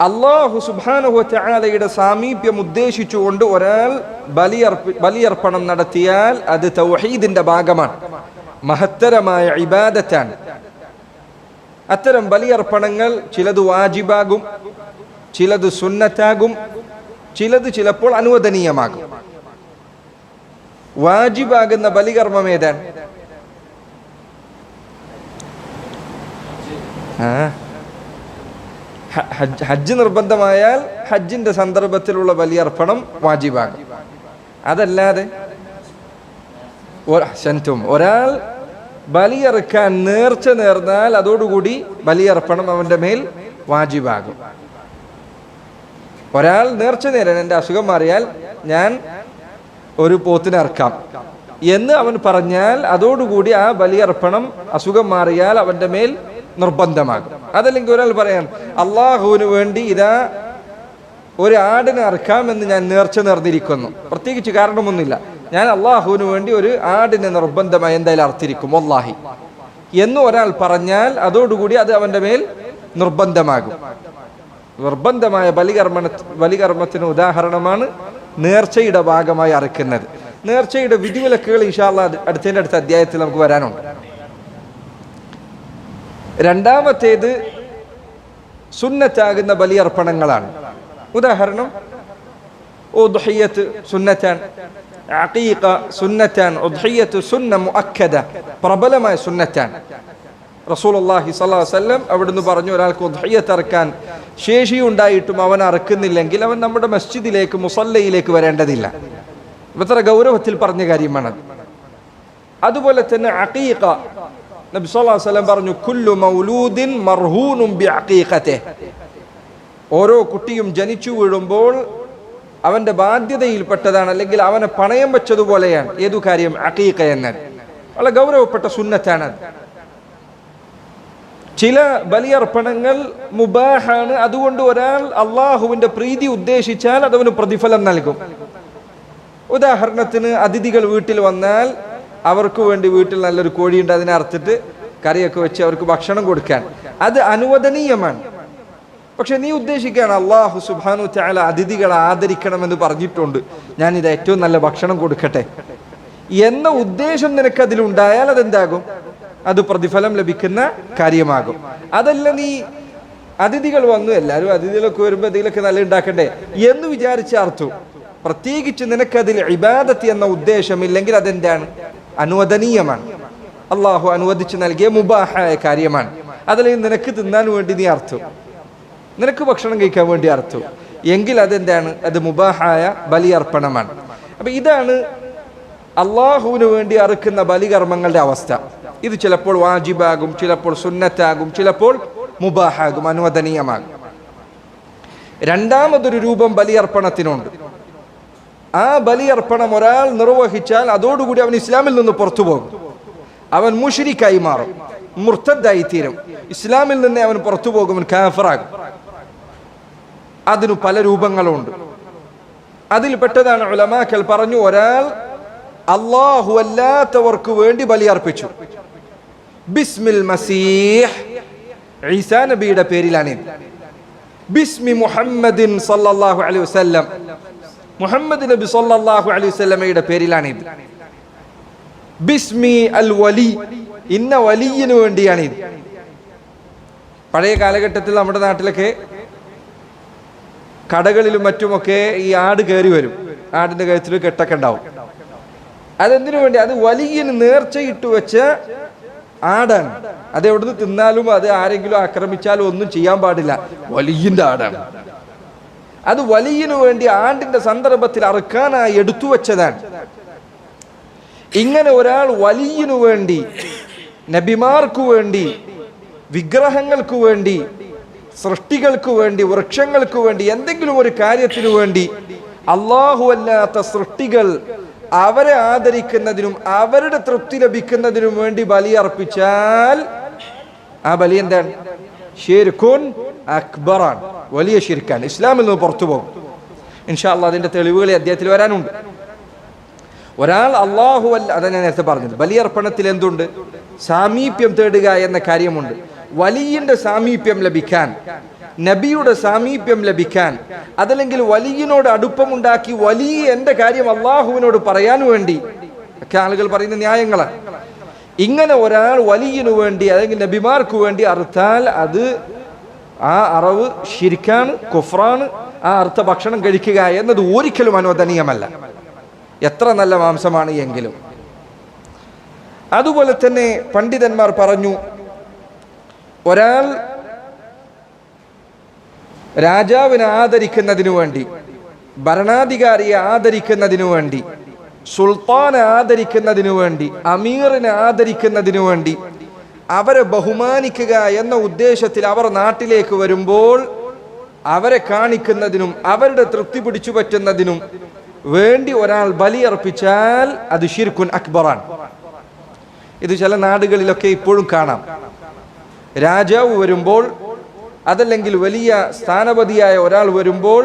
അല്ലാഹു സുബ്ഹാനഹു വ തആലയുടെ സാമീപ്യം ഉദ്ദേശിച്ചുകൊണ്ട് ഒരാൾ ബലിയർപ്പണം നടത്തിയാൽ അത് തൗഹീദിന്റെ ഭാഗമാണ്, മഹത്തരമായ ഇബാദത്താണ്. അത്തരം ബലിയർപ്പണങ്ങൾ ചിലത് വാജിബാകും, ചിലത് സുന്നത്താകും, ചിലത് ചിലപ്പോൾ അനുവദനീയമാകും. വാജിബാകുന്ന ബലികർമ്മം ഏതാണ്? ഹജ്ജ് നിർബന്ധമായാൽ ഹജ്ജിന്റെ സന്ദർഭത്തിലുള്ള ബലിയർപ്പണം വാജിബാകും. അതല്ലാതെ ഒരാൾ ബലിയറുക്കാൻ നേർച്ച നേർന്നാൽ അതോടുകൂടി ബലിയർപ്പണം അവന്റെ മേൽ വാജിബാകും. ഒരാൾ നേർച്ച നേരാൻ, എൻ്റെ അസുഖം മാറിയാൽ ഞാൻ ഒരു പോത്തിനെ അറക്കാം എന്ന് അവൻ പറഞ്ഞാൽ അതോടുകൂടി ആ ബലിയർപ്പണം അസുഖം മാറിയാൽ അവന്റെ മേൽ നിർബന്ധമാകും. അതല്ലെങ്കിൽ ഒരാൾ പറയാൻ അള്ളാഹുവിന് വേണ്ടി ഇതാ ഒരു ആടിനെ അറക്കാമെന്ന് ഞാൻ നേർച്ച നേർന്നിരിക്കുന്നു, പ്രത്യേകിച്ച് കാരണമൊന്നുമില്ല, ഞാൻ അള്ളാഹുവിന് വേണ്ടി ഒരു ആടിനെ നിർബന്ധമായി എന്തായാലും അർത്തിരിക്കും വല്ലാഹി എന്ന് ഒരാൾ പറഞ്ഞാൽ അതോടുകൂടി അത് അവന്റെ മേൽ നിർബന്ധമാകും. നിർബന്ധമായ ബലികർമ്മത്തിന് ഉദാഹരണമാണ് നേർച്ചയുടെ ഭാഗമായി അറക്കുന്നത്. നേർച്ചയുടെ വിധിവിലക്കുകൾ ഇൻഷാ അല്ലാഹ് അടുത്ത അധ്യായത്തിൽ നമുക്ക് വരാനുണ്ട്. രണ്ടാമത്തേത് സുന്നത്താകുന്ന ബലിയർപ്പണങ്ങളാണ്. ഉദാഹരണം, ഉദ്ഹിയ്യത്ത് സുന്നത്താൻ, അഖീഖ സുന്നത്താൻ. ഉദ്ഹിയ്യത്ത് സുന്ന മുഅക്കദ, പ്രബലമായ സുന്നത്താൻ. റസൂലുള്ളാഹി സ്വല്ലല്ലാഹു അലൈഹി വസല്ലം അവിടുന്ന് പറഞ്ഞു, ഒരാൾക്ക് ഉദ്ഹിയ്യത്ത് അറക്കാൻ ശേഷിയുണ്ടായിട്ടും അവൻ അറക്കുന്നില്ലെങ്കിൽ അവൻ നമ്മുടെ മസ്ജിദിലേക്ക് മുസല്ലയിലേക്ക് വരേണ്ടതില്ല. ഇത്ര ഗൗരവത്തിൽ പറഞ്ഞ കാര്യമാണത്. അതുപോലെ തന്നെ അഖീഖ, നബി സല്ലല്ലാഹു അലൈഹി വസല്ലം പറഞ്ഞു, കുല്ലു മൗലൂദിൻ മർഹൂനും ബിഅഖീഖതിഹി. ഓരോ കുട്ടിയും ജനിച്ചു വീഴുമ്പോൾ അവന്റെ ബാധ്യതയിൽപ്പെട്ടതാണ്, അല്ലെങ്കിൽ അവനെ പണയം വെച്ചതുപോലെയാണ് ഏതു കാര്യം? അഖീഖ എന്നത് വളരെ ഗൗരവപ്പെട്ട സുന്നത്താണത്. ചില ബലിയർപ്പണങ്ങൾ മുബാഹാണ്, അതുകൊണ്ട് ഒരാൾ അള്ളാഹുവിന്റെ പ്രീതി ഉദ്ദേശിച്ചാൽ അതവന് പ്രതിഫലം നൽകും. ഉദാഹരണത്തിന്, അതിഥികൾ വീട്ടിൽ വന്നാൽ അവർക്ക് വേണ്ടി വീട്ടിൽ നല്ലൊരു കോഴിയുണ്ട്, അതിനെ അറുത്തിട്ട് കറിയൊക്കെ വെച്ച് അവർക്ക് ഭക്ഷണം കൊടുക്കാൻ, അത് അനുവദനീയമാണ്. പക്ഷെ നീ ഉദ്ദേശിക്കുകയാണ് അള്ളാഹു സുബ്ഹാനഹു തആല അതിഥികളെ ആദരിക്കണമെന്ന് പറഞ്ഞിട്ടുണ്ട്, ഞാനിത് ഏറ്റവും നല്ല ഭക്ഷണം കൊടുക്കട്ടെ എന്ന ഉദ്ദേശം നിനക്ക് അതിലുണ്ടായാൽ അതെന്താകും? അത് പ്രതിഫലം ലഭിക്കുന്ന കാര്യമാകും. അതല്ല, നീ അതിഥികൾ വന്നു, എല്ലാവരും അതിഥികളൊക്കെ വരുമ്പോൾ എന്തെങ്കിലുമൊക്കെ നല്ല ഉണ്ടാക്കണ്ടേ എന്ന് വിചാരിച്ച് അർത്തു, പ്രത്യേകിച്ച് നിനക്കതിൽ ഇബാദത്ത് എന്ന ഉദ്ദേശമില്ലെങ്കിൽ അതെന്താണ്? അനുവദനീയമാണ്, അള്ളാഹു അനുവദിച്ച് നൽകിയ മുബാഹായ കാര്യമാണ്. അതല്ലെങ്കിൽ നിനക്ക് തിന്നാൻ വേണ്ടി നീ അർത്തു, നിനക്ക് ഭക്ഷണം കഴിക്കാൻ വേണ്ടി അർത്തു, എങ്കിൽ അതെന്താണ്? അത് മുബാഹായ ബലിയർപ്പണമാണ്. അപ്പൊ ഇതാണ് അള്ളാഹുവിന് വേണ്ടി അറുക്കുന്ന ബലികർമ്മങ്ങളുടെ അവസ്ഥ. ഇത് ചിലപ്പോൾ വാജിബാകും, ചിലപ്പോൾ സുന്നത്താകും, ചിലപ്പോൾ മുബാഹാകും, അനുവദനീയമാകും. രണ്ടാമതൊരു രൂപം ബലിയർപ്പണത്തിനുണ്ട്. ആ ബലിയർപ്പണം ഒരാൾ നിർവഹിച്ചാൽ അതോടുകൂടി അവൻ ഇസ്ലാമിൽ നിന്ന് പുറത്തു പോകും, അവൻ മുശ്രിക്കായി മാറും, മുർത്തദ്ദായി തീരും, ഇസ്ലാമിൽ നിന്ന് അവൻ പുറത്തു പോകും, കാഫിറാകും. അതിനു പല രൂപങ്ങളുണ്ട്. അതിൽപ്പെട്ടതാണ് ഉലമാക്കൾ പറഞ്ഞു, ഒരാൾ അല്ലാഹു അല്ലാത്തവർക്ക് വേണ്ടി ബലിയർപ്പിച്ചു. ബിസ്മിൽ മസീഹ്, ഈസാ നബിയുടെ പേരിലാണിത്. ബിസ്മി മുഹമ്മദിൻ സല്ലല്ലാഹു അലൈഹി വസല്ലം, മുഹമ്മദ് നബി സല്ലല്ലാഹു അലൈഹി വസല്ലമയുടെ പേരിലാണിത്. ബിസ്മി അൽ വലി, ഇന്ന വലിയിന് വേണ്ടിയാണിത്. പഴയ കാലഘട്ടത്തിൽ നമ്മുടെ നാട്ടിലൊക്കെ കടകളിലും മറ്റുമൊക്കെ ഈ ആട് കയറി വരും, ആടിന്റെ കഴുത്തിൽ കെട്ടൊക്കെ ഉണ്ടാവും. അതെന്തിനു വേണ്ടി? അത് വലിയന് നേർച്ചയിട്ട് വെച്ച ആടാണ്. അത് എവിടുന്ന് തിന്നാലും അത് ആരെങ്കിലും ആക്രമിച്ചാലും ഒന്നും ചെയ്യാൻ പാടില്ല, വലിയന്റെ ആടാണ്. അത് വലിയനു വേണ്ടി ആണ്ടിന്റെ സന്ദർഭത്തിൽ അറുക്കാനായി എടുത്തു വെച്ചതാണ്. ഇങ്ങനെ ഒരാൾ വലിയനു വേണ്ടി, നബിമാർക്കു വേണ്ടി, വിഗ്രഹങ്ങൾക്ക് വേണ്ടി, സൃഷ്ടികൾക്ക് വേണ്ടി, വൃക്ഷങ്ങൾക്ക് വേണ്ടി, എന്തെങ്കിലും ഒരു കാര്യത്തിനു വേണ്ടി അല്ലാഹു അല്ലാത്ത സൃഷ്ടികൾ അവരെ ആദരിക്കുന്നതിനും അവരുടെ തൃപ്തി ലഭിക്കുന്നതിനും വേണ്ടി ബലി അർപ്പിച്ചാൽ ആ ബലി എന്താണ്? ശിർക്കുൻ അക്ബറാണ്, വലിയ ശിർക്കാണ്, ഇസ്ലാമിൽ നിന്ന് പുറത്തു പോകും. ഇൻഷാ അല്ലാഹ് അതിന്റെ തെളിവുകൾ അദ്ദേഹത്തിൽ വരാനുണ്ട്. ഒരാൾ അല്ലാഹു അല്ല, അതാണ് ഞാൻ നേരത്തെ പറഞ്ഞത്, ബലിയർപ്പണത്തിൽ എന്തുണ്ട്? സാമീപ്യം തേടുക എന്ന കാര്യമുണ്ട്. വലിയന്റെ സാമീപ്യം ലഭിക്കാൻ, നബിയുടെ സാമീപ്യം ലഭിക്കാൻ, അതല്ലെങ്കിൽ വലിയനോട് അടുപ്പമുണ്ടാക്കി വലിയ എന്റെ കാര്യം അള്ളാഹുവിനോട് പറയാൻ വേണ്ടി ഒക്കെ ആളുകൾ പറയുന്ന ന്യായങ്ങളാണ്. ഇങ്ങനെ ഒരാൾ വലിയനു വേണ്ടി അല്ലെങ്കിൽ നബിമാർക്ക് വേണ്ടി അറുത്താൽ അത് ആ അറവ് ശിർക്കാണ്, കുഫ്റാണ്. ആ അർത്ഥ ഭക്ഷണം കഴിക്കുക എന്നത് ഒരിക്കലും അനുവദനീയമല്ല, എത്ര നല്ല മാംസമാണ് എങ്കിലും. അതുപോലെ തന്നെ പണ്ഡിതന്മാർ പറഞ്ഞു, ഒരാൾ രാജാവിനെ ആദരിക്കുന്നതിനു വേണ്ടി, ഭരണാധികാരിയെ ആദരിക്കുന്നതിനു വേണ്ടി, സുൽത്താനെ ആദരിക്കുന്നതിനു വേണ്ടി, അമീറിനെ ആദരിക്കുന്നതിനു വേണ്ടി, അവരെ ബഹുമാനിക്കുക എന്ന ഉദ്ദേശത്തിൽ അവർ നാട്ടിലേക്ക് വരുമ്പോൾ അവരെ കാണിക്കുന്നതിനും അവരുടെ തൃപ്തി പിടിച്ചു പറ്റുന്നതിനും വേണ്ടി ഒരാൾ ബലിയർപ്പിച്ചാൽ അത് ശിർക്കുൻ അക്ബറാണ്. ഇത് ചില നാടുകളിലൊക്കെ ഇപ്പോഴും കാണാം. രാജാവ് വരുമ്പോൾ, അതല്ലെങ്കിൽ വലിയ സ്ഥാനപതിയായ ഒരാൾ വരുമ്പോൾ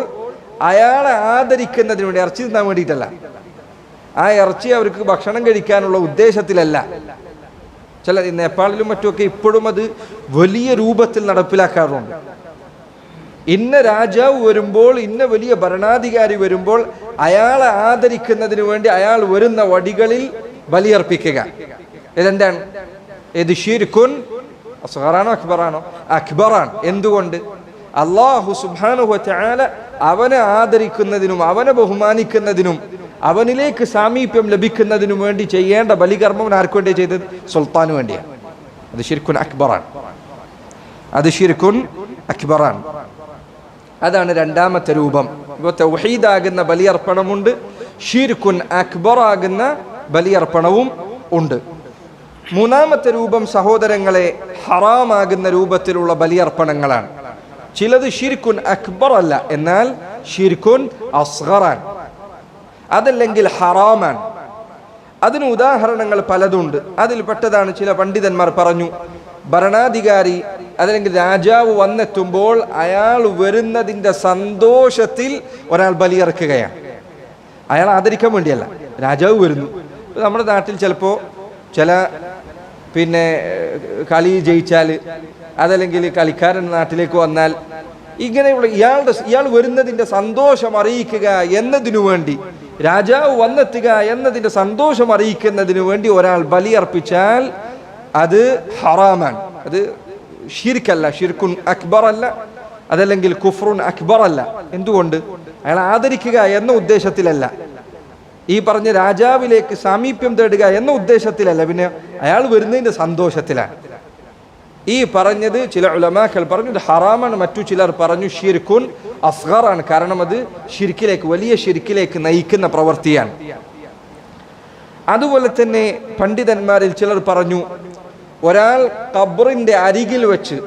അയാളെ ആദരിക്കുന്നതിന് വേണ്ടി, ഇറച്ചി തിന്നാൻ വേണ്ടിയിട്ടല്ല, ആ ഇറച്ചി അവർക്ക് ഭക്ഷണം കഴിക്കാനുള്ള ഉദ്ദേശത്തിലല്ല. ചില നേപ്പാളിലും മറ്റുമൊക്കെ ഇപ്പോഴും അത് വലിയ രൂപത്തിൽ നടപ്പിലാക്കാറുണ്ട്. ഇന്ന രാജാവ് വരുമ്പോൾ, ഇന്ന വലിയ ഭരണാധികാരി വരുമ്പോൾ അയാളെ ആദരിക്കുന്നതിന് വേണ്ടി അയാൾ വരുന്ന വടികളിൽ ബലിയർപ്പിക്കുക. ഇതെന്താണ്? ഇത് ശിർക്കുൻ അസ്ഗറാണോ അക്ബറാണോ? അക്ബറാണ്. എന്തുകൊണ്ട്? അല്ലാഹു സുബ്ഹാനഹു വ തആല അവനെ ആദരിക്കുന്നതിനും അവനെ ബഹുമാനിക്കുന്നതിനും അവനിലേക്ക് സാമീപ്യം ലഭിക്കുന്നതിനും വേണ്ടി ചെയ്യേണ്ട ബലികർമ്മം ആർക്കു വേണ്ടി ചെയ്തത്? സുൽത്താനു വേണ്ടിയാണ്. അത് ശിർക്കുൻ അക്ബറാണ്. അത് ശിർക്കുൻ അക്ബറാണ്. അതാണ് രണ്ടാമത്തെ രൂപം. ഇപ്പോൾ തൗഹീദാകുന്ന ബലിയർപ്പണമുണ്ട്, ശിർക്കുൻ അക്ബറാകുന്ന ബലിയർപ്പണവും ഉണ്ട്. മൂന്നാമത്തെ രൂപം സഹോദരങ്ങളെ ഹറാമാകുന്ന രൂപത്തിലുള്ള ബലിയർപ്പണങ്ങളാണ്. ചിലത് ശിർക്കുൻ അക്ബർ അല്ല, എന്നാൽ ശിർക്കുൻ അസ്ഗറാൻ, അതല്ലെങ്കിൽ ഹറാമാണ്. അതിന് ഉദാഹരണങ്ങൾ പലതുണ്ട്. അതിൽപ്പെട്ടതാണ് ചില പണ്ഡിതന്മാർ പറഞ്ഞു, ഭരണാധികാരി അതല്ലെങ്കിൽ രാജാവ് വന്നെത്തുമ്പോൾ അയാൾ വരുന്നതിൻ്റെ സന്തോഷത്തിൽ ഒരാൾ ബലിയർക്കുകയാണ്. അയാൾ ആദരിക്കാൻ വേണ്ടിയല്ല, രാജാവ് വരുന്നു. നമ്മുടെ നാട്ടിൽ ചിലപ്പോൾ ചില കളി ജയിച്ചാൽ, അതല്ലെങ്കിൽ കളിക്കാരൻ നാട്ടിലേക്ക് വന്നാൽ ഇങ്ങനെയുള്ള ഇയാൾ വരുന്നതിൻ്റെ സന്തോഷം അറിയിക്കുക എന്നതിനു വേണ്ടി, രാജാവ് വന്നെത്തുക എന്നതിൻ്റെ സന്തോഷം അറിയിക്കുന്നതിനു വേണ്ടി ഒരാൾ ബലിയർപ്പിച്ചാൽ അത് ഹറാമാണ്. അത് ഷിർക്കല്ല, ഷിർക്കുൻ അക്ബർ അല്ല, അതല്ലെങ്കിൽ കുഫ്റുൻ അക്ബർ അല്ല. എന്തുകൊണ്ട്? അയാൾ ആദരിക്കുക എന്ന ഉദ്ദേശത്തിലല്ല, ഈ പറഞ്ഞ രാജാവിലേക്ക് സാമീപ്യം തേടുക എന്ന ഉദ്ദേശത്തിലല്ല, പിന്നെ അയാൾ വരുന്നതിൻ്റെ സന്തോഷത്തിലാണ്. ഈ പറഞ്ഞത് ചില ഉലമാക്കൾ പറഞ്ഞു ഇത് ഹറാമാണ്, മറ്റു ചിലർ പറഞ്ഞു ഷിർക്കുൻ അസ്ഗറാണ്. കാരണം അത് ഷിർക്കിലേക്ക്, വലിയ ഷിർക്കിലേക്ക് നയിക്കുന്ന പ്രവൃത്തിയാണ്. അതുപോലെ തന്നെ പണ്ഡിതന്മാരിൽ ചിലർ പറഞ്ഞു, ഒരാൾ ഖബറിന്റെ അരികിൽ വെച്ച്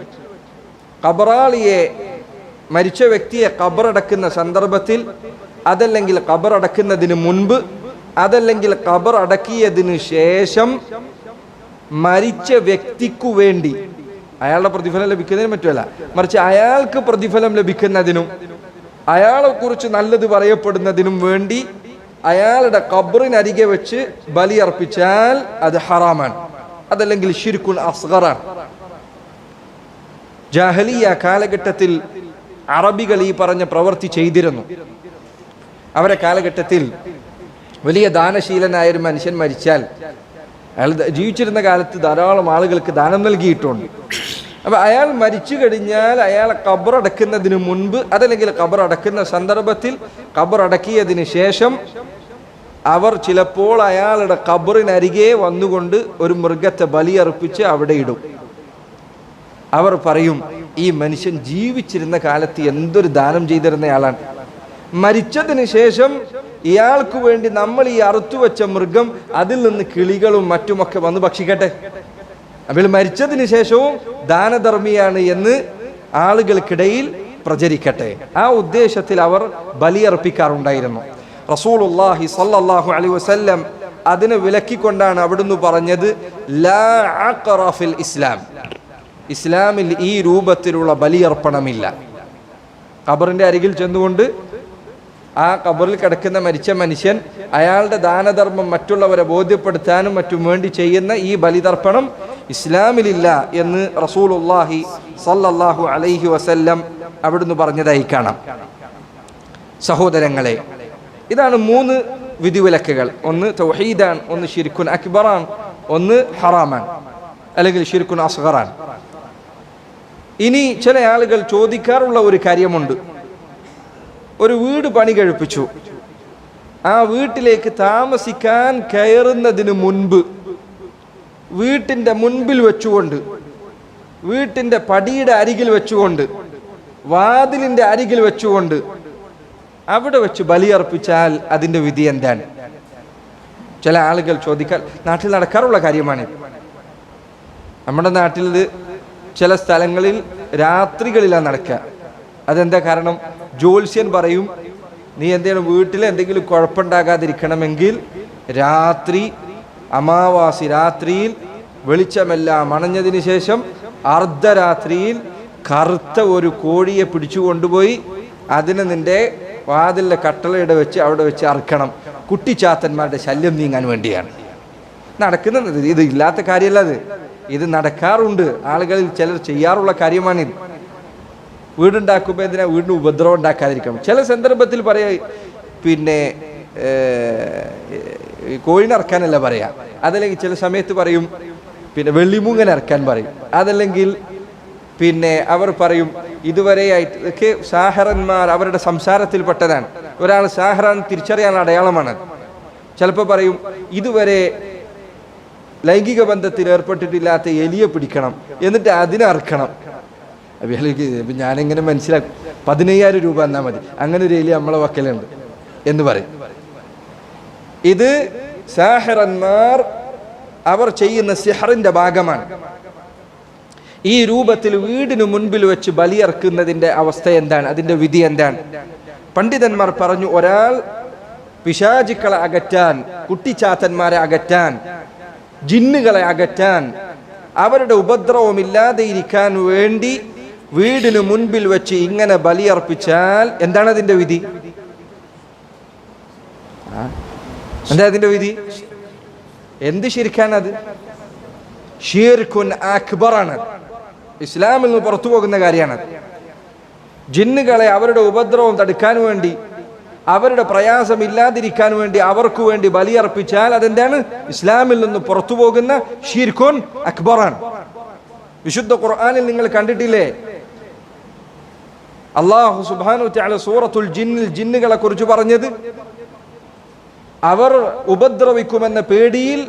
ഖബറാളിയെ, മരിച്ച വ്യക്തിയെ ഖബറടക്കുന്ന സന്ദർഭത്തിൽ, അതല്ലെങ്കിൽ ഖബറടക്കുന്നതിന് മുൻപ്, അതല്ലെങ്കിൽ ഖബർ അടക്കിയതിനു ശേഷം മരിച്ച വ്യക്തിക്കു വേണ്ടി, അയാളുടെ പ്രതിഫലം ലഭിക്കുന്നതിനും മറ്റുമല്ല, മറിച്ച് അയാൾക്ക് പ്രതിഫലം ലഭിക്കുന്നതിനും അയാളെ കുറിച്ച് നല്ലത് പറയപ്പെടുന്നതിനും വേണ്ടി അയാളുടെ ഖബറിനരികെ വെച്ച് ബലിയർപ്പിച്ചാൽ അത് ഹറാമാണ്, അതല്ലെങ്കിൽ ശിർക്കുൻ അസ്ഗറാണ്. ജാഹലിയ കാലഘട്ടത്തിൽ അറബികൾ ഈ പറഞ്ഞ പ്രവൃത്തി ചെയ്തിരുന്നു. അവരെ കാലഘട്ടത്തിൽ വലിയ ദാനശീലനായൊരു മനുഷ്യൻ മരിച്ചാൽ, അയാൾ ജീവിച്ചിരുന്ന കാലത്ത് ധാരാളം ആളുകൾക്ക് ദാനം നൽകിയിട്ടുണ്ട്. അപ്പൊ അയാൾ മരിച്ചു കഴിഞ്ഞാൽ അയാളെ ഖബറടക്കുന്നതിന് മുൻപ്, അതല്ലെങ്കിൽ ഖബറടക്കുന്ന സന്ദർഭത്തിൽ, ഖബറടക്കിയതിന് ശേഷം അവർ ചിലപ്പോൾ അയാളുടെ ഖബറിനരികെ വന്നുകൊണ്ട് ഒരു മൃഗത്തെ ബലിയർപ്പിച്ച് അവിടെ ഇടും. അവർ പറയും, ഈ മനുഷ്യൻ ജീവിച്ചിരുന്ന കാലത്ത് എന്തൊരു ദാനം ചെയ്തിരുന്നയാളാണ്, മരിച്ചതിന് ശേഷം ഇയാൾക്ക് വേണ്ടി നമ്മൾ ഈ അറുത്തുവെച്ച മൃഗം അതിൽ നിന്ന് കിളികളും മറ്റുമൊക്കെ വന്ന് ഭക്ഷിക്കട്ടെ, അപ്പോൾ മരിച്ചതിന് ശേഷവും ദാനധർമ്മിയാണ് എന്ന് ആളുകൾക്കിടയിൽ പ്രചരിക്കട്ടെ. ആ ഉദ്ദേശത്തിൽ അവർ ബലിയർപ്പിക്കാറുണ്ടായിരുന്നു. റസൂലുള്ളാഹി സ്വല്ലല്ലാഹു അലൈഹി വസല്ലം അതിനെ വിലക്കിക്കൊണ്ടാണ് അവിടുന്ന് പറഞ്ഞത്, ലാ അഖറ ഫിൽ ഇസ്ലാം, ഇസ്ലാമിൽ ഈ രൂപത്തിലുള്ള ബലിയർപ്പണമില്ല. ഖബറിന്റെ അരികിൽ ചെന്നുകൊണ്ട് ആ ഖബറിൽ കിടക്കുന്ന മരിച്ച മനുഷ്യൻ അയാളുടെ ദാനധർമ്മം മറ്റുള്ളവരെ ബോധ്യപ്പെടുത്താനും മറ്റും വേണ്ടി ചെയ്യുന്ന ഈ ബലിതർപ്പണം ഇസ്ലാമിലില്ല എന്ന് റസൂലുള്ളാഹി സല്ലല്ലാഹു അലൈഹി വസല്ലം അവിടുന്ന് പറഞ്ഞതായി കാണാം. സഹോദരങ്ങളെ, ഇതാണ് 3 വിധിവിലക്കുകൾ. ഒന്ന് തൗഹീദാൻ, ഒന്ന് ശിർക്കുൻ അക്ബറാൻ, ഒന്ന് ഹറാമാൻ അല്ലെങ്കിൽ ശിർക്കുൻ അസ്ഗറാൻ. ഇനി ചില ആളുകൾ ചോദിക്കാറുള്ള ഒരു കാര്യമുണ്ട്. ഒരു വീട് പണി കഴിപ്പിച്ചു, ആ വീട്ടിലേക്ക് താമസിക്കാൻ കയറുന്നതിന് മുൻപ് വീട്ടിൻ്റെ മുൻപിൽ വെച്ചുകൊണ്ട്, വീട്ടിൻ്റെ പടിയുടെ അരികിൽ വെച്ചുകൊണ്ട്, വാതിലിൻ്റെ അരികിൽ വെച്ചുകൊണ്ട് അവിടെ വെച്ച് ബലിയർപ്പിച്ചാൽ അതിൻ്റെ വിധി എന്താണ്? ചില ആളുകൾ ചോദിക്കാൻ നാട്ടിൽ നടക്കാറുള്ള കാര്യമാണ്. നമ്മുടെ നാട്ടിൽ ചില സ്ഥലങ്ങളിൽ രാത്രികളിലാണ് നടക്കുക. അതെന്താ കാരണം? ജ്യോത്സ്യൻ പറയും, നീ എന്തെങ്കിലും വീട്ടിൽ എന്തെങ്കിലും കുഴപ്പമുണ്ടാകാതിരിക്കണമെങ്കിൽ രാത്രി, അമാവാസി രാത്രിയിൽ വെളിച്ചമെല്ലാം അണഞ്ഞതിന് ശേഷം അർദ്ധരാത്രിയിൽ കറുത്ത ഒരു കോഴിയെ പിടിച്ചു കൊണ്ടുപോയി അതിനെ നിന്റെ വാതിലിലെ കട്ടളയുടെ വെച്ച് അവിടെ വെച്ച് അറുക്കണം. കുട്ടിച്ചാത്തന്മാരുടെ ശല്യം നീങ്ങാൻ വേണ്ടിയാണ് നടക്കുന്നത്. ഇത് ഇല്ലാത്ത കാര്യമല്ല, ഇത് നടക്കാറുണ്ട്. ആളുകളിൽ ചിലർ ചെയ്യാറുള്ള കാര്യമാണിത്. വീടുണ്ടാക്കുമ്പോൾ എന്തിനാ വീടിന് ഉപദ്രവം ഉണ്ടാക്കാതിരിക്കണം. ചില സന്ദർഭത്തിൽ പറയാ, പിന്നെ കോഴിനെ ഇറക്കാനല്ല പറയാ, അതല്ലെങ്കിൽ ചില സമയത്ത് പറയും പിന്നെ വെള്ളിമൂങ്ങൻ ഇറക്കാൻ പറയും. അതല്ലെങ്കിൽ പിന്നെ അവർ പറയും ഇതുവരെയായിട്ട്, ഇതൊക്കെ സാഹറന്മാർ അവരുടെ സംസാരത്തിൽപ്പെട്ടതാണ്. ഒരാൾ സാഹറാൻ തിരിച്ചറിയാൻ അടയാളമാണ്. ചിലപ്പോൾ പറയും ഇതുവരെ ലൈംഗിക ബന്ധത്തിൽ ഏർപ്പെട്ടിട്ടില്ലാത്ത എലിയെ പിടിക്കണം, എന്നിട്ട് അതിനെ അറുക്കണം. അപ്പം ഞാനെങ്ങനെ മനസ്സിലാക്കും? 15,000 രൂപ എന്നാൽ മതി, അങ്ങനെ ഒരു എലി നമ്മളെ വക്കലുണ്ട് എന്ന് പറയും. ഇത് സാഹിറന്മാർ അവർ ചെയ്യുന്ന സിഹറിന്റെ ഭാഗമാണ്. ഈ രൂപത്തിൽ വീടിന് മുൻപിൽ വെച്ച് ബലിയർക്കുന്നതിന്റെ അവസ്ഥ എന്താണ്? അതിന്റെ വിധി എന്താണ്? പണ്ഡിതന്മാർ പറഞ്ഞു, ഒരാൾ പിശാചുക്കളെ അകറ്റാൻ, കുട്ടിച്ചാത്തന്മാരെ അകറ്റാൻ, ജിന്നുകളെ അകറ്റാൻ, അവരുടെ ഉപദ്രവം ഇല്ലാതെ ഇരിക്കാൻ വേണ്ടി വീടിന് മുൻപിൽ വെച്ച് ഇങ്ങനെ ബലിയർപ്പിച്ചാൽ എന്താണ് അതിന്റെ വിധി? എന്താ അതിന്റെ വിധി? എന്ത് ശിർക്കാണത്? ഷിർക്കുൻ അക്ബറാണ്. ഇസ്ലാമിൽ നിന്ന് പുറത്തു പോകുന്ന കാര്യമാണ്. ജിന്നുകളെ അവരുടെ ഉപദ്രവം തടുക്കാൻ വേണ്ടി, അവരുടെ പ്രയാസം ഇല്ലാതിരിക്കാൻ വേണ്ടി അവർക്ക് വേണ്ടി ബലിയർപ്പിച്ചാൽ അതെന്താണ്? ഇസ്ലാമിൽ നിന്ന് പുറത്തു പോകുന്ന ഷിർക്കുൻ അക്ബറാണ്. വിശുദ്ധ ഖുർആനിൽ നിങ്ങൾ കണ്ടിട്ടില്ലേ, അല്ലാഹു സുബ്ഹാനഹു വ തആല സൂറത്തുൽ ജിന്നിൽ ജിന്നുകളെ കുറിച്ച് പറഞ്ഞത്? അവർ ഉപദ്രവിക്കുമെന്ന പേടിയിൽ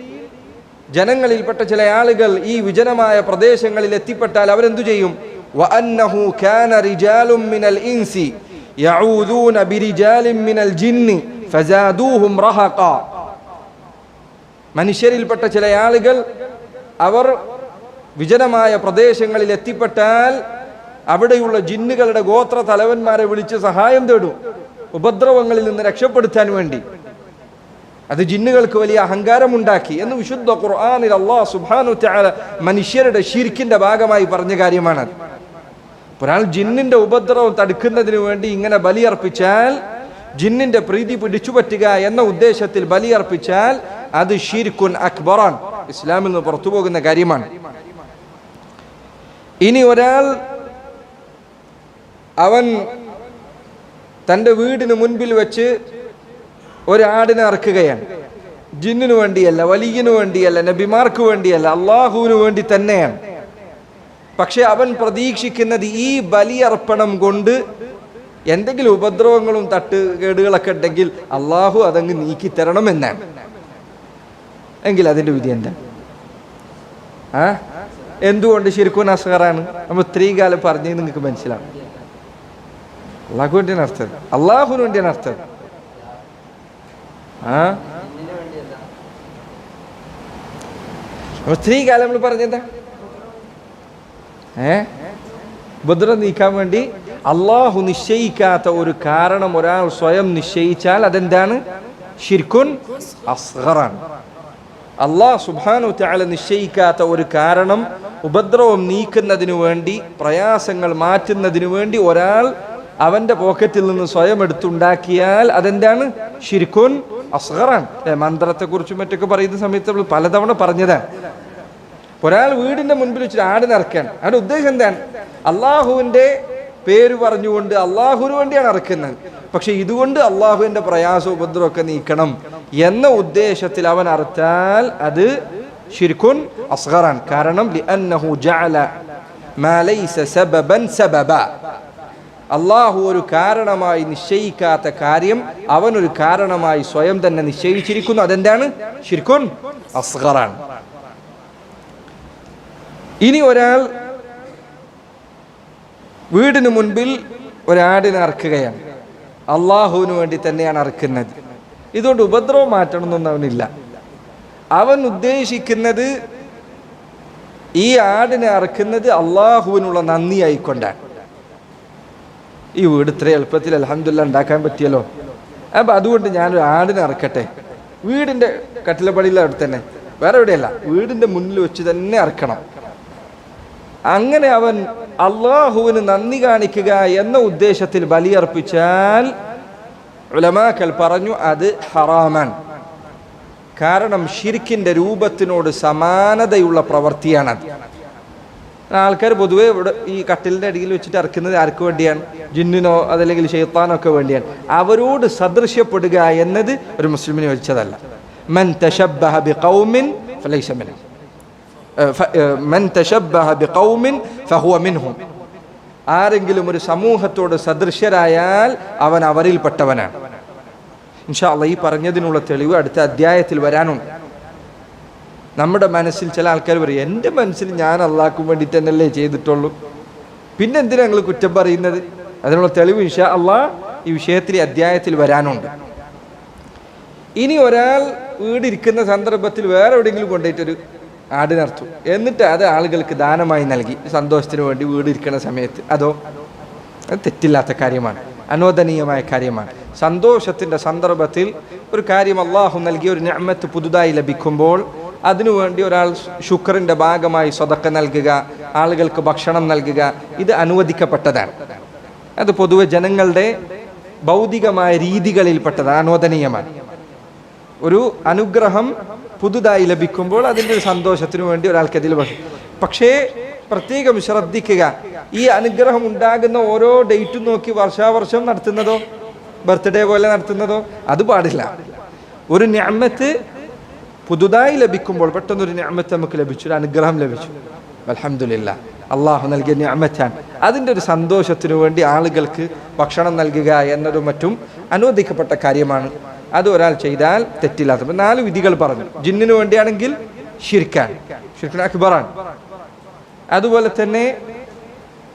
ജനങ്ങളിൽപ്പെട്ട ചില ആളുകൾ ഈ വിജനമായ പ്രദേശങ്ങളിൽ എത്തിപ്പെട്ടാൽ അവരെന്തു ചെയ്യും? വഅന്നഹു കാന റിജാലുൻ മിനൽ ഇൻസി യഊദൂന ബിരിജാലിൻ മിനൽ ജിന്നി ഫസാദൂഹും റഹഖ. മനുഷ്യരിൽപ്പെട്ട ചില ആളുകൾ അവർ വിജനമായ പ്രദേശങ്ങളിൽ എത്തിപ്പെട്ടാൽ അവിടെയുള്ള ജിന്നുകളുടെ ഗോത്ര തലവന്മാരെ വിളിച്ച് സഹായം തേടും, ഉപദ്രവങ്ങളിൽ നിന്ന് രക്ഷപ്പെടുത്താൻ വേണ്ടി. അത് ജിന്നുകൾക്ക് വലിയ അഹങ്കാരമുണ്ടാക്കി എന്ന് വിശുദ്ധ ഖുർആനിൽ അല്ലാഹു സുബ്ഹാനഹു വ തആല മനുഷ്യരുടെ ശിർക്കിന്റെ ഭാഗമായി പറഞ്ഞ കാര്യമാണ്. ഒരാൾ ജിന്നിന്റെ ഉപദ്രവം തടുക്കുന്നതിന് വേണ്ടി ഇങ്ങനെ ബലിയർപ്പിച്ചാൽ, ജിന്നിന്റെ പ്രീതി പിടിച്ചുപറ്റുക എന്ന ഉദ്ദേശത്തിൽ ബലിയർപ്പിച്ചാൽ അത് ഷിർക്കുൻ അക്ബറാൻ, ഇസ്ലാമിൽ നിന്ന് പുറത്തു പോകുന്ന കാര്യമാണ്. ഇനി ഒരാൾ അവൻ തൻ്റെ വീടിന് മുൻപിൽ വെച്ച് ഒരാടിനെ അറക്കുകയാണ്. ജിന്നിനു വേണ്ടിയല്ല, വലിയനു വേണ്ടിയല്ല, നബിമാർക്ക് വേണ്ടിയല്ല, അള്ളാഹുവിനു വേണ്ടി തന്നെയാണ്. പക്ഷെ അവൻ പ്രതീക്ഷിക്കുന്നത് ഈ ബലിയർപ്പണം കൊണ്ട് എന്തെങ്കിലും ഉപദ്രവങ്ങളും തട്ടുകേടുകളൊക്കെ ഉണ്ടെങ്കിൽ അള്ളാഹു അതങ്ങ് നീക്കിത്തരണം എന്നാണ്. എങ്കിൽ അതിൻ്റെ വിധി എന്താ? എന്തുകൊണ്ട് ശിർക്കുൻ അസ്ഗറാണ്? നമ്മൾ ഇത്രയും കാലം പറഞ്ഞത് നിങ്ങൾക്ക് മനസ്സിലാവും. അള്ളാഹു വേണ്ടിയാണ് അർത്ഥം, അള്ളാഹുവിന് വേണ്ടിയാണ് അർത്ഥം. ഇത്രയും കാലം നമ്മൾ പറഞ്ഞെന്താ? ഉപദ്രവം നീക്കാൻ വേണ്ടി അള്ളാഹു നിശ്ചയിക്കാത്ത ഒരു കാരണം ഒരാൾ സ്വയം നിശ്ചയിച്ചാൽ അതെന്താണ്? ശിർക്കുൻ അസ്ഗറാണ്. അള്ളാഹു സുബ്ഹാനഹു തആല നിശ്ചയിക്കാത്ത ഒരു കാരണം ഉപദ്രവം നീക്കുന്നതിനു വേണ്ടി, പ്രയാസങ്ങൾ മാറ്റുന്നതിനു വേണ്ടി ഒരാൾ അവന്റെ പോക്കറ്റിൽ നിന്ന് സ്വയം എടുത്തുണ്ടാക്കിയാൽ അതെന്താണ്? ശിർക്കുൻ അസ്ഗറാണ്. മന്ത്രത്തെ കുറിച്ചും മറ്റൊക്കെ പറയുന്ന സമയത്ത് നമ്മൾ പലതവണ പറഞ്ഞതാണ്. ഒരാൾ വീടിന്റെ മുൻപിൽ വെച്ചിട്ട് ആടിനെ അറക്കാൻ, അവരുടെ ഉദ്ദേശം എന്താണ്? അള്ളാഹുവിന്റെ പേര് പറഞ്ഞുകൊണ്ട് അള്ളാഹുവിന് വേണ്ടിയാണ് അറക്കുന്നത്. പക്ഷെ ഇതുകൊണ്ട് അള്ളാഹുവിന്റെ പ്രയാസ ഉപദ്രവമൊക്കെ നീക്കണം എന്ന ഉദ്ദേശത്തിൽ അവൻ അറുത്താൽ അത് ശിർക്കുൻ അസ്ഗറാൻ. കാരണം ലിഅന്നഹു ജഅല മാ ലൈസ സബബൻ സബബ, അള്ളാഹു ഒരു കാരണമായി നിശ്ചയിക്കാത്ത കാര്യം അവനൊരു കാരണമായി സ്വയം തന്നെ നിശ്ചയിച്ചിരിക്കുന്നു. അതെന്താണ്? ശിർക്കുൻ അസ്ഗറാൻ. ഇനി ഒരാൾ വീടിന് മുൻപിൽ ഒരാടിനെ അറക്കുകയാണ്, അള്ളാഹുവിന് വേണ്ടി തന്നെയാണ് അറക്കുന്നത്. ഇതുകൊണ്ട് ഉപദ്രവം മാറ്റണമെന്നൊന്നും അവനില്ല. അവൻ ഉദ്ദേശിക്കുന്നത് ഈ ആടിനെ അറക്കുന്നത് അള്ളാഹുവിനുള്ള നന്ദി ആയിക്കൊണ്ടാണ്. ഈ വീട് ഇത്ര എളുപ്പത്തിൽ അൽഹംദുലില്ലാഹ് ഉണ്ടാക്കാൻ പറ്റിയല്ലോ, അപ്പം അതുകൊണ്ട് ഞാനൊരു ആടിനെ അറക്കട്ടെ. വീടിൻ്റെ കട്ടിലപ്പടിയിൽ അവിടെ തന്നെ, വേറെ എവിടെയല്ല, വീടിൻ്റെ മുന്നിൽ വെച്ച് തന്നെ അറക്കണം. അങ്ങനെ അവൻ അള്ളാഹുവിന് നന്ദി കാണിക്കുക എന്ന ഉദ്ദേശത്തിൽ ബലിയർപ്പിച്ചാൽ ഉലമാക്കൾ പറഞ്ഞു അത് ഹറാമാൻ. കാരണം ഷിർക്കിന്റെ രൂപത്തിനോട് സമാനതയുള്ള പ്രവൃത്തിയാണത്. ആൾക്കാർ പൊതുവെ ഇവിടെ ഈ കട്ടിലിന്റെ അടിയിൽ വെച്ചിട്ട് ഇറക്കുന്നത് ആർക്ക് വേണ്ടിയാണ്? ജിന്നിനോ അതല്ലെങ്കിൽ ശൈത്താനോ ഒക്കെ വേണ്ടിയാണ്. അവരോട് സദൃശ്യപ്പെടുക എന്നത് ഒരു മുസ്ലിമിന് വെച്ചതല്ല. മൻ തശബ്ബഹ ബിഖൗമിൻ ഫലൈസ മിൻഹും, മൻ തശബ്ബഹ ബിഖൗമിൻ ഫഹുവ മിൻഹും. ആരെങ്കിലും ഒരു സമൂഹത്തോട് സദൃശ്യരായാൽ അവൻ അവരിൽപ്പെട്ടവനാണ്. ഇൻഷാ അല്ലാഹ് ഈ പറഞ്ഞതിനുള്ള തെളിവ് അടുത്ത അധ്യായത്തിൽ വരാനുണ്ട്. നമ്മുടെ മനസ്സിൽ ചില ആൾക്കാർ പറയും, എൻ്റെ മനസ്സിൽ ഞാൻ അള്ളാഹ്ക്ക് വേണ്ടി തന്നെയല്ലേ ചെയ്തിട്ടുള്ളൂ, പിന്നെ എന്തിനാ നിങ്ങൾ കുറ്റം പറയുന്നത്? അതിനുള്ള തെളിവ് ഇൻഷാ അല്ലാഹ് ഈ വിഷയത്തിൽ അധ്യായത്തിൽ വരാനുണ്ട്. ഇനി ഒരാൾ വീടിരിക്കുന്ന സന്ദർഭത്തിൽ വേറെ എവിടെയെങ്കിലും കൊണ്ടുപോയിട്ടൊരു ആടിനർത്തു, എന്നിട്ട് അത് ആളുകൾക്ക് ദാനമായി നൽകി സന്തോഷത്തിന് വേണ്ടി വീടിരിക്കുന്ന സമയത്ത്, അത് തെറ്റില്ലാത്ത കാര്യമാണ്, അനുവദനീയമായ കാര്യമാണ്. സന്തോഷത്തിൻ്റെ സന്ദർഭത്തിൽ ഒരു കാര്യം അള്ളാഹു നൽകിയ ഒരു നിഅമത്ത് പുതുതായി ലഭിക്കുമ്പോൾ അതിനുവേണ്ടി ഒരാൾ ശുക്റിൻ്റെ ഭാഗമായി സദഖ നൽകുക, ആളുകൾക്ക് ഭക്ഷണം നൽകുക, ഇത് അനുവദിക്കപ്പെട്ടതാണ്. അത് പൊതുവെ ജനങ്ങളുടെ ഭൗതികമായ രീതികളിൽപ്പെട്ടതാണ്, അനുവദനീയമാണ്. ഒരു അനുഗ്രഹം പുതുതായി ലഭിക്കുമ്പോൾ അതിൻ്റെ ഒരു സന്തോഷത്തിനു വേണ്ടി ഒരാൾക്കതിൽ പക്ഷേ പ്രത്യേകം ശ്രദ്ധിക്കുക, ഈ അനുഗ്രഹം ഉണ്ടാകുന്ന ഓരോ ഡേറ്റും നോക്കി വർഷാവർഷം നടത്തുന്നതോ ബർത്ത്ഡേ പോലെ നടത്തുന്നതോ അത് പാടില്ല. ഒരു നിഅമത്ത് പുതുതായി ലഭിക്കുമ്പോൾ പെട്ടെന്നൊരു നിഅമത്ത് നമുക്ക് ലഭിച്ചു, ഒരു അനുഗ്രഹം ലഭിച്ചു, അൽഹംദുലില്ലാഹ് അള്ളാഹു നൽകിയ നിഅമത്താണ്, അതിൻ്റെ ഒരു സന്തോഷത്തിനു വേണ്ടി ആളുകൾക്ക് ഭക്ഷണം നൽകുക എന്നതും മറ്റും അനുവദിക്കപ്പെട്ട കാര്യമാണ്. അത് ഒരാൾ ചെയ്താൽ തെറ്റില്ലാത്ത 4 വിധികൾ പറഞ്ഞു. ജിന്നിനു വേണ്ടിയാണെങ്കിൽ ഷിർക്കാണ്, ഷിർക്കുൻ അക്ബറാണ്. അതുപോലെ തന്നെ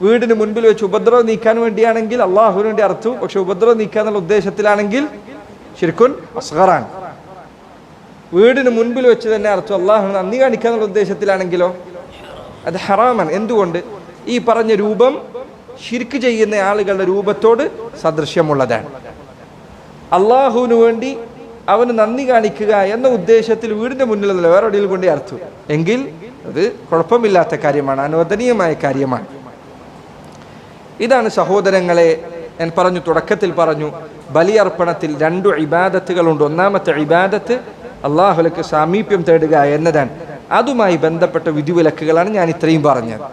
വീടിന് മുൻപിൽ വെച്ച് ഉപദ്രവം നീക്കാൻ വേണ്ടിയാണെങ്കിൽ അള്ളാഹുവിന് വേണ്ടി അർത്തു, പക്ഷെ ഉപദ്രവം നീക്കാന്നുള്ള ഉദ്ദേശത്തിലാണെങ്കിൽ ഷിർക്കുൻ അസ്ഗറാണ്. വീടിന് മുൻപിൽ വെച്ച് തന്നെ അർത്തു അള്ളാഹുവിന് നന്ദി കാണിക്കാന്നുള്ള ഉദ്ദേശത്തിലാണെങ്കിലോ അത് ഹറാമാണ്. എന്തുകൊണ്ട്? ഈ പറഞ്ഞ രൂപം ഷിർക്ക് ചെയ്യുന്ന ആളുകളുടെ രൂപത്തോട് സദൃശ്യമുള്ളതാണ്. അള്ളാഹുവിന് വേണ്ടി അവന് നന്ദി കാണിക്കുക എന്ന ഉദ്ദേശത്തിൽ വീടിന്റെ മുന്നിലല്ല വേറെ എവിടെയും കൊണ്ട് അർത്തു എങ്കിൽ അത് കുഴപ്പമില്ലാത്ത കാര്യമാണ്, അനുവദനീയമായ കാര്യമാണ്. ഇതാണ് സഹോദരങ്ങളെ, ഞാൻ പറഞ്ഞു, തുടക്കത്തിൽ പറഞ്ഞു, ബലിയർപ്പണത്തിൽ 2 ഇബാദത്തുകളുണ്ട്. ഒന്നാമത്തെ ഇബാദത്ത് അള്ളാഹുലേക്ക് സാമീപ്യം തേടുക എന്നതാണ്. അതുമായി ബന്ധപ്പെട്ട വിധിവിലക്കുകളാണ് ഞാൻ ഇത്രയും പറഞ്ഞത്.